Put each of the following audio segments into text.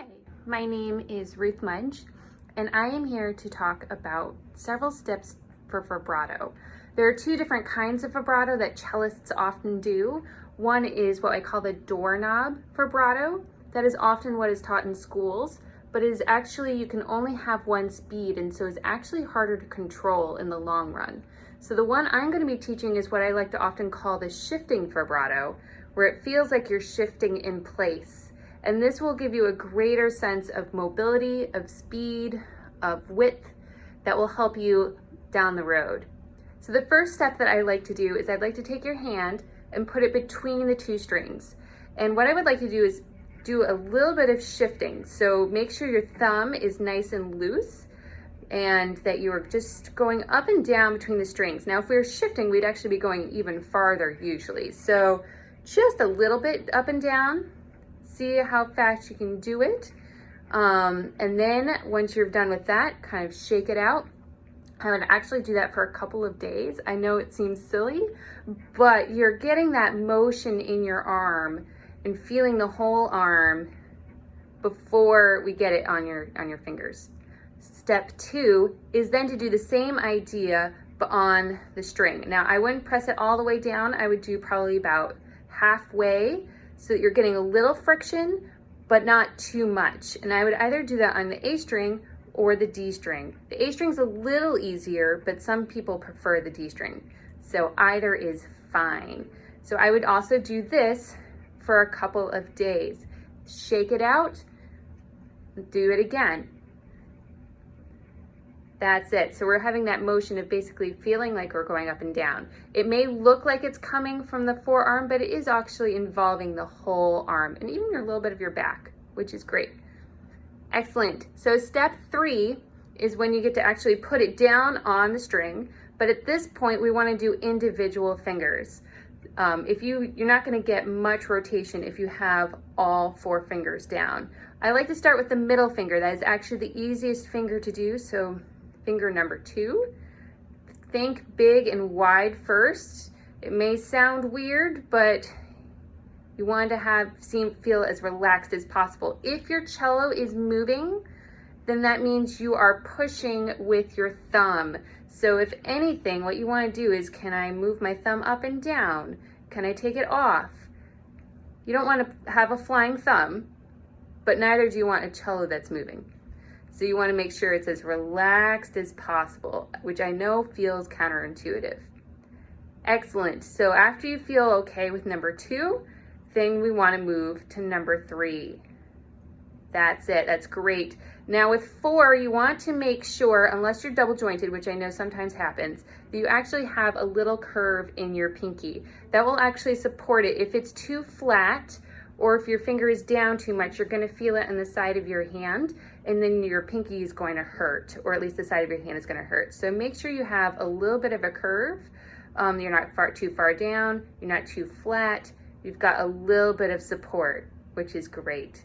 Hi, my name is Ruth Munch, and I am here to talk about several steps for vibrato. There are two different kinds of vibrato that cellists often do. One is what I call the doorknob vibrato. That is often what is taught in schools, but it is actually, you can only have one speed, and so it's actually harder to control in the long run. So the one I'm going to be teaching is what I like to often call the shifting vibrato, where it feels like you're shifting in place. And this will give you a greater sense of mobility, of speed, of width that will help you down the road. So the first step that I like to do is I'd like to take your hand and put it between the two strings. And what I would like to do is do a little bit of shifting. So make sure your thumb is nice and loose and that you are just going up and down between the strings. Now, if we were shifting, we'd actually be going even farther usually. So just a little bit up and down. See how fast you can do it. And then once you're done with that, kind of shake it out. I would actually do that for a couple of days. I know it seems silly, but you're getting that motion in your arm and feeling the whole arm before we get it on your fingers. Step 2 is then to do the same idea, but on the string. Now, I wouldn't press it all the way down. I would do probably about halfway, so that you're getting a little friction, but not too much. And I would either do that on the A string or the D string. The A string's a little easier, but some people prefer the D string. So either is fine. So I would also do this for a couple of days. Shake it out, do it again. That's it. So we're having that motion of basically feeling like we're going up and down. It may look like it's coming from the forearm, but it is actually involving the whole arm and even a little bit of your back, which is great. Excellent. So step 3 is when you get to actually put it down on the string, but at this point we want to do individual fingers. You're not going to get much rotation if you have all 4 fingers down. I like to start with the middle finger. That is actually the easiest finger to do. So finger number 2. Think big and wide first. It may sound weird, but you want to feel as relaxed as possible. If your cello is moving, then that means you are pushing with your thumb. So if anything, what you want to do is, can I move my thumb up and down? Can I take it off? You don't want to have a flying thumb, but neither do you want a cello that's moving. So you want to make sure it's as relaxed as possible, which I know feels counterintuitive. Excellent. So after you feel okay with number 2, then we want to move to number 3. That's it. That's great. Now with 4, you want to make sure, unless you're double jointed, which I know sometimes happens, that you actually have a little curve in your pinky. That will actually support it. If it's too flat, or if your finger is down too much, you're going to feel it on the side of your hand, and then your pinky is going to hurt, or at least the side of your hand is going to hurt. So make sure you have a little bit of a curve. You're not too far down, you're not too flat. You've got a little bit of support, which is great.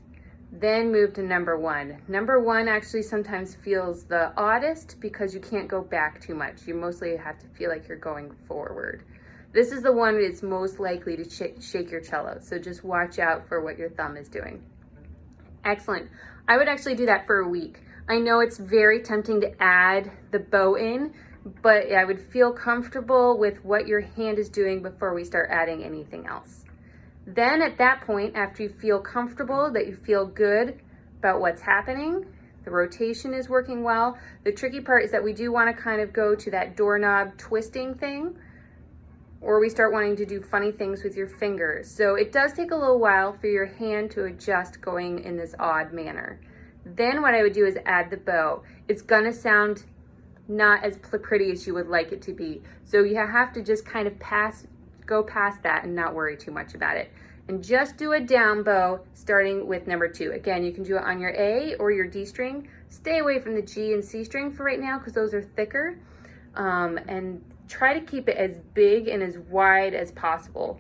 Then move to number 1. Number 1 actually sometimes feels the oddest because you can't go back too much. You mostly have to feel like you're going forward. This is the one that's most likely to shake your cello, so just watch out for what your thumb is doing. Excellent. I would actually do that for a week. I know it's very tempting to add the bow in, but I would feel comfortable with what your hand is doing before we start adding anything else. Then at that point, after you feel comfortable, that you feel good about what's happening, the rotation is working well, the tricky part is that we do want to kind of go to that doorknob twisting thing, or we start wanting to do funny things with your fingers. So it does take a little while for your hand to adjust going in this odd manner. Then what I would do is add the bow. It's gonna sound not as pretty as you would like it to be. So you have to just kind of go past that and not worry too much about it. And just do a down bow starting with number 2. Again, you can do it on your A or your D string. Stay away from the G and C string for right now because those are thicker. And try to keep it as big and as wide as possible.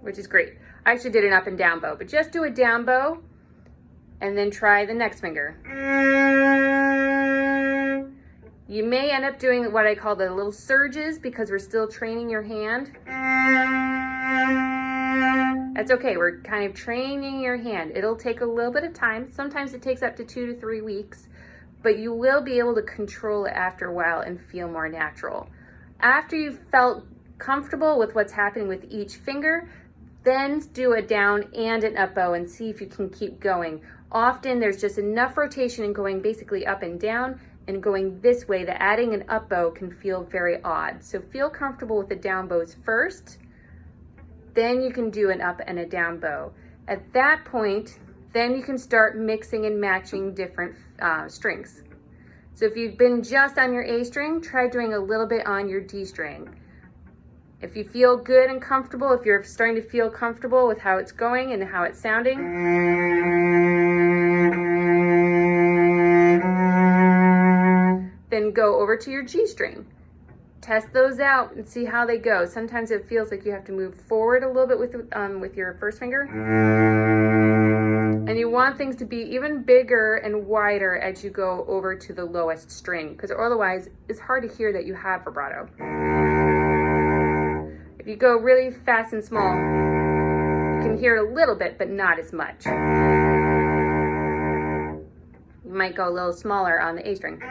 Which is great. I actually did an up and down bow, but just do a down bow and then try the next finger. You may end up doing what I call the little surges because we're still training your hand. That's okay. We're kind of training your hand. It'll take a little bit of time. Sometimes it takes up to 2 to 3 weeks, but you will be able to control it after a while and feel more natural. After you've felt comfortable with what's happening with each finger, then do a down and an up bow and see if you can keep going. Often there's just enough rotation and going basically up and down and going this way that adding an up bow can feel very odd. So feel comfortable with the down bows first, then you can do an up and a down bow. At that point, then you can start mixing and matching different strings. So if you've been just on your A string, try doing a little bit on your D string. If you feel good and comfortable, if you're starting to feel comfortable with how it's going and how it's sounding, then go over to your G string. Test those out and see how they go. Sometimes it feels like you have to move forward a little bit with your first finger. And you want things to be even bigger and wider as you go over to the lowest string, because otherwise it's hard to hear that you have vibrato. If you go really fast and small, you can hear it a little bit, but not as much. You might go a little smaller on the A string.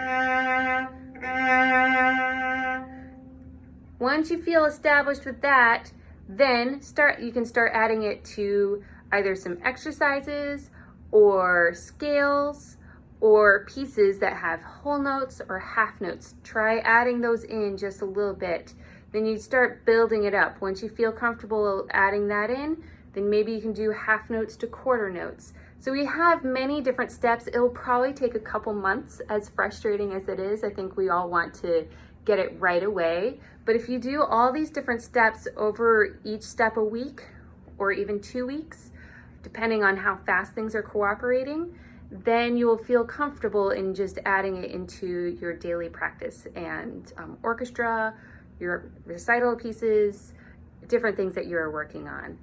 Once you feel established with that, then you can start adding it to either some exercises or scales or pieces that have whole notes or half notes. Try adding those in just a little bit. Then you start building it up. Once you feel comfortable adding that in, then maybe you can do half notes to quarter notes. So we have many different steps. It'll probably take a couple months, as frustrating as it is. I think we all want to get it right away. But if you do all these different steps over each step a week or even 2 weeks, depending on how fast things are cooperating, then you will feel comfortable in just adding it into your daily practice and orchestra, your recital pieces, different things that you're working on.